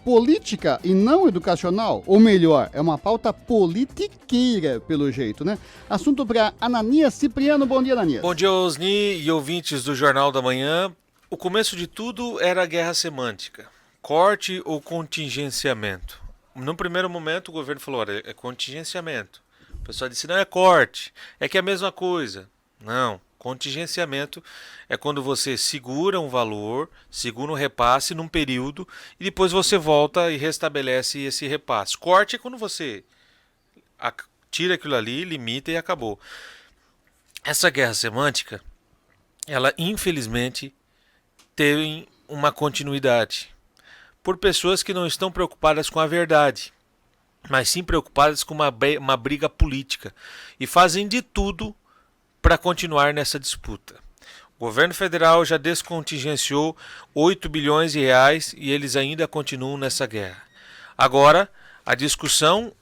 política e não educacional, ou melhor, é uma pauta politiqueira, pelo jeito, né? Assunto para Ananias Cipriano. Bom dia, Ananias. Bom dia, Osni e ouvintes do Jornal da Manhã. O começo de tudo era a guerra semântica, corte ou contingenciamento. No primeiro momento o governo falou, olha, é contingenciamento. O pessoal disse, não, é corte, é que é a mesma coisa. Não, contingenciamento é quando você segura um valor, segura um repasse num período e depois você volta e restabelece esse repasse. Corte é quando você tira aquilo ali, limita e acabou. Essa guerra semântica, ela infelizmente tem uma continuidade. Por pessoas que não estão preocupadas com a verdade, mas sim preocupadas com uma briga política e fazem de tudo para continuar nessa disputa. O governo federal já descontingenciou 8 bilhões de reais e eles ainda continuam nessa guerra. Agora, a discussão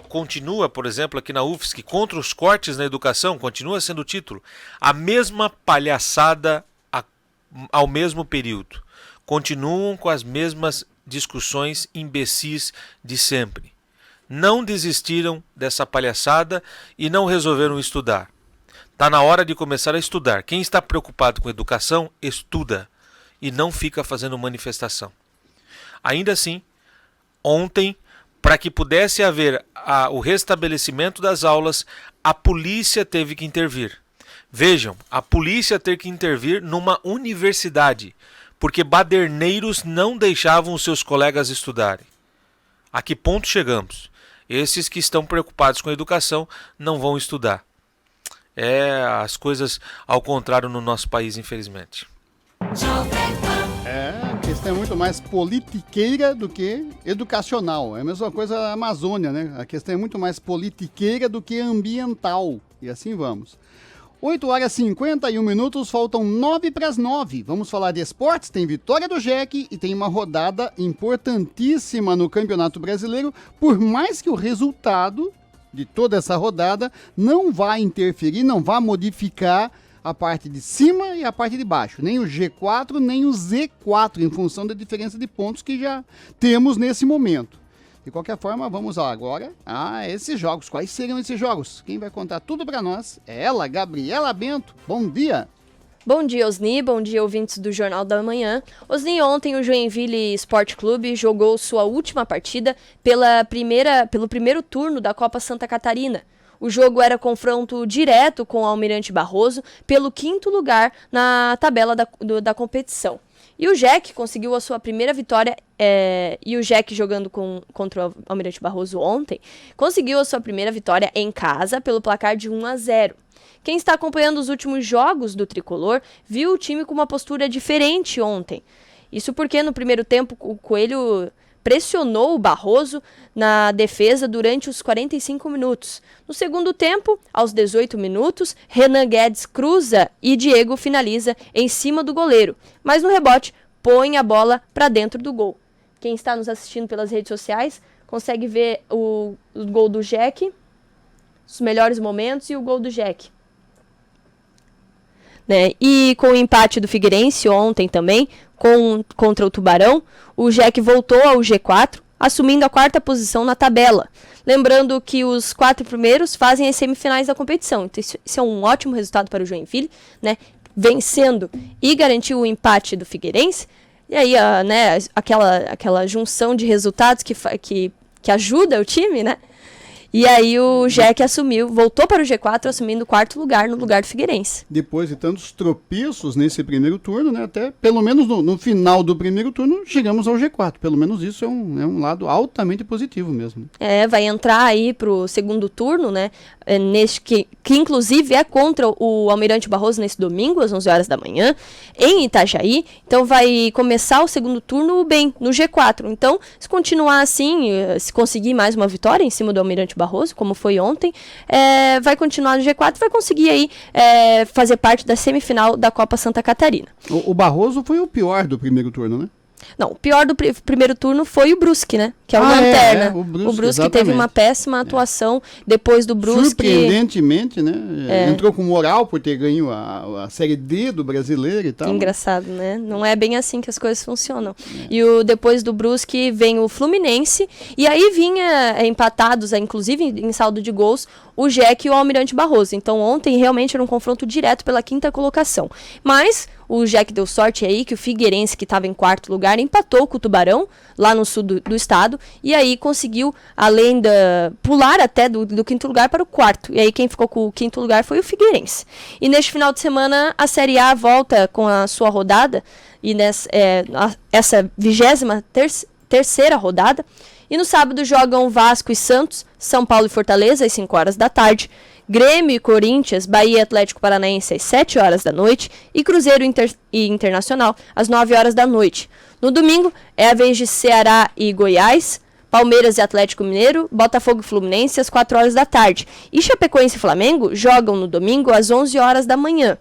continua, por exemplo, aqui na UFSC, contra os cortes na educação, continua sendo o título, a mesma palhaçada ao mesmo período. Continuam com as mesmas discussões imbecis de sempre. Não desistiram dessa palhaçada e não resolveram estudar. Está na hora de começar a estudar. Quem está preocupado com educação, estuda e não fica fazendo manifestação. Ainda assim, ontem, para que pudesse haver o restabelecimento das aulas, a polícia teve que intervir. Vejam, a polícia ter que intervir numa universidade, porque baderneiros não deixavam os seus colegas estudarem. A que ponto chegamos? Esses que estão preocupados com a educação não vão estudar. As coisas ao contrário no nosso país, infelizmente. A questão é muito mais politiqueira do que educacional. É a mesma coisa a Amazônia, né? A questão é muito mais politiqueira do que ambiental. E assim vamos. 8h51, faltam 8:09. Vamos falar de esportes, tem vitória do Jack e tem uma rodada importantíssima no Campeonato Brasileiro, por mais que o resultado de toda essa rodada não vai interferir, não vai modificar a parte de cima e a parte de baixo, nem o G4, nem o Z4, em função da diferença de pontos que já temos nesse momento. De qualquer forma, vamos lá agora a esses jogos. Quais seriam esses jogos? Quem vai contar tudo para nós é ela, Gabriela Bento. Bom dia! Bom dia, Osni. Bom dia, ouvintes do Jornal da Manhã. Osni, ontem o Joinville Sport Clube jogou sua última partida pelo primeiro turno da Copa Santa Catarina. O jogo era confronto direto com o Almirante Barroso pelo 5º lugar na tabela da competição. E o Jack conseguiu a sua primeira vitória, e o Jack jogando contra o Almirante Barroso ontem, conseguiu a sua primeira vitória em casa pelo placar de 1-0. Quem está acompanhando os últimos jogos do Tricolor viu o time com uma postura diferente ontem. Isso porque no primeiro tempo o Coelho pressionou o Barroso na defesa durante os 45 minutos. No segundo tempo, aos 18 minutos, Renan Guedes cruza e Diego finaliza em cima do goleiro, mas no rebote põe a bola para dentro do gol. Quem está nos assistindo pelas redes sociais consegue ver o gol do Jack, os melhores momentos e o gol do Jack. Né? E com o empate do Figueirense ontem também, contra o Tubarão, o Jack voltou ao G4, assumindo a 4ª posição na tabela. Lembrando que os 4 primeiros fazem as semifinais da competição. Então isso é um ótimo resultado para o Joinville, né? Vencendo e garantiu o empate do Figueirense. E aí, né, aquela junção de resultados que ajuda o time, né? E aí o Jack voltou para o G4, assumindo o 4º lugar no lugar do Figueirense. Depois de tantos tropeços nesse primeiro turno, né, até pelo menos no final do primeiro turno, chegamos ao G4. Pelo menos isso é um lado altamente positivo mesmo. Vai entrar aí para o segundo turno, né, que inclusive é contra o Almirante Barroso nesse domingo, às 11 horas da manhã, em Itajaí. Então vai começar o segundo turno bem, no G4. Então, se continuar assim, se conseguir mais uma vitória em cima do Almirante Barroso, como foi ontem, vai continuar no G4 e vai conseguir aí fazer parte da semifinal da Copa Santa Catarina. O Barroso foi o pior do primeiro turno, né? Não, o pior do primeiro turno foi o Brusque, né? Que é o Lanterna. O Brusque teve uma péssima atuação depois do Brusque. Surpreendentemente, né? Entrou com moral por ter ganho a Série D do Brasileiro e tal. Engraçado, né? Não é bem assim que as coisas funcionam. E depois do Brusque vem o Fluminense. E aí vinha empatados, inclusive em saldo de gols, o Jack e o Almirante Barroso. Então ontem realmente era um confronto direto pela 5ª colocação. Mas o Jack deu sorte aí que o Figueirense, que estava em 4º lugar, empatou com o Tubarão, lá no sul do estado, e aí conseguiu, além pular até do 5º lugar para o 4º. E aí quem ficou com o 5º lugar foi o Figueirense. E neste final de semana, a Série A volta com a sua rodada, e essa 23ª rodada. E no sábado jogam Vasco e Santos, São Paulo e Fortaleza, às 5 horas da tarde, Grêmio e Corinthians, Bahia e Atlético Paranaense, às 7 horas da noite, e Cruzeiro e Internacional, às 9 horas da noite. No domingo, é a vez de Ceará e Goiás, Palmeiras e Atlético Mineiro, Botafogo e Fluminense, às 4 horas da tarde. E Chapecoense e Flamengo jogam no domingo, às 11 horas da manhã.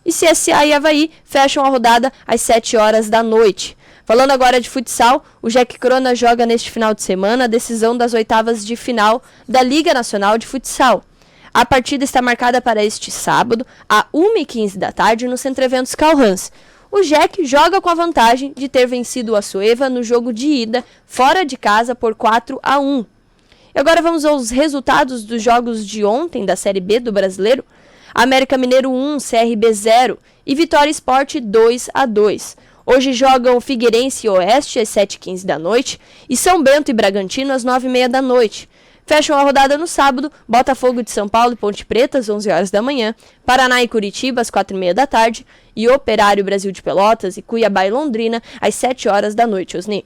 E CSA e Avaí fecham a rodada às 7 horas da noite. Falando agora de futsal, o Jack Crona joga neste final de semana a decisão das 8avas de final da Liga Nacional de Futsal. A partida está marcada para este sábado, às 1h15 da tarde, no Centro Eventos Calhans. O Jack joga com a vantagem de ter vencido o Açoeva no jogo de ida, fora de casa, por 4-1. E agora vamos aos resultados dos jogos de ontem da Série B do Brasileiro. América Mineiro 1, CRB 0 e Vitória Sport 2-2. Hoje jogam Figueirense e Oeste às 7h15 da noite e São Bento e Bragantino às 9h30 da noite. Fecham a rodada no sábado, Botafogo de São Paulo e Ponte Preta às 11 horas da manhã, Paraná e Curitiba às 4h30 da tarde e Operário Brasil de Pelotas e Cuiabá e Londrina às 7 horas da noite, Osni.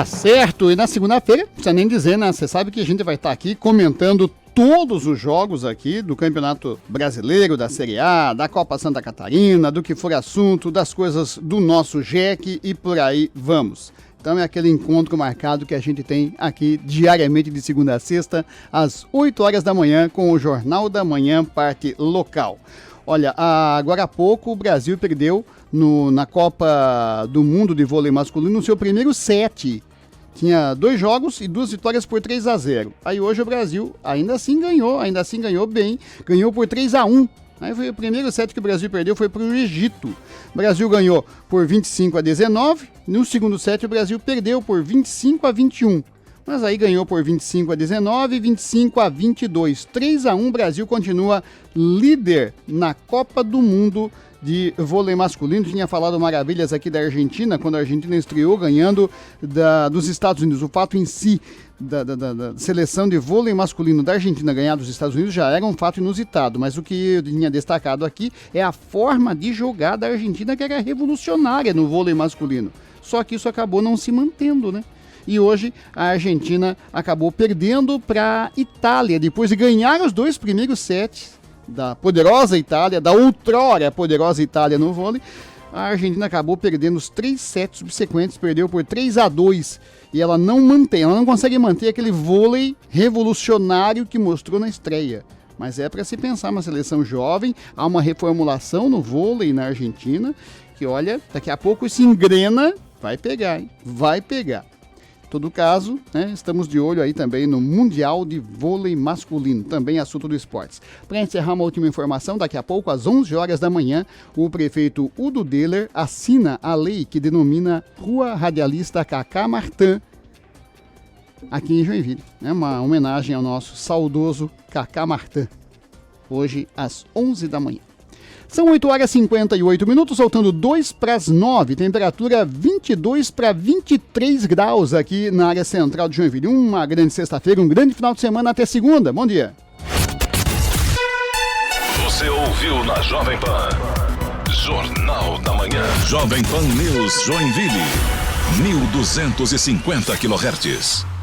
Certo, e na segunda-feira, não precisa nem dizer, né? Você sabe que a gente vai estar aqui comentando todos os jogos aqui do Campeonato Brasileiro, da Série A, da Copa Santa Catarina, do que for assunto, das coisas do nosso Jack e por aí vamos. Então é aquele encontro marcado que a gente tem aqui diariamente de segunda a sexta, às 8 horas da manhã, com o Jornal da Manhã, parte local. Olha, agora há pouco o Brasil perdeu na Copa do Mundo de Vôlei Masculino no seu primeiro set. Tinha 2 jogos e 2 vitórias por 3-0. Aí hoje o Brasil ainda assim ganhou bem, ganhou por 3-1. Aí foi o primeiro set que o Brasil perdeu, foi para o Egito. O Brasil ganhou por 25-19, no segundo set o Brasil perdeu por 25-21. Mas aí ganhou por 25-19 e 25-22. 3-1, o Brasil continua líder na Copa do Mundo de vôlei masculino. Tinha falado maravilhas aqui da Argentina, quando a Argentina estreou ganhando dos Estados Unidos. O fato em si da seleção de vôlei masculino da Argentina ganhar dos Estados Unidos já era um fato inusitado, mas o que eu tinha destacado aqui é a forma de jogar da Argentina, que era revolucionária no vôlei masculino. Só que isso acabou não se mantendo, né? E hoje a Argentina acabou perdendo para a Itália, depois de ganhar os 2 primeiros sets da poderosa Itália, da outrora poderosa Itália no vôlei. a Argentina acabou perdendo os 3 sets subsequentes, perdeu por 3-2. E ela não consegue manter aquele vôlei revolucionário que mostrou na estreia. Mas é para se pensar uma seleção jovem, há uma reformulação no vôlei na Argentina, que olha, daqui a pouco se engrena, vai pegar, hein? Vai pegar. Em todo caso, né, estamos de olho aí também no Mundial de Vôlei Masculino, também assunto do esportes. Para encerrar uma última informação, daqui a pouco, às 11 horas da manhã, o prefeito Udo Deller assina a lei que denomina Rua Radialista Cacá Martin, aqui em Joinville. É uma homenagem ao nosso saudoso Cacá Martin, hoje às 11 da manhã. São 8 horas e 58 minutos, soltando 2 para as 9, temperatura 22 para 23 graus aqui na área central de Joinville. Uma grande sexta-feira, um grande final de semana, até segunda. Bom dia. Você ouviu na Jovem Pan. Jornal da Manhã. Jovem Pan News Joinville. 1250 kHz.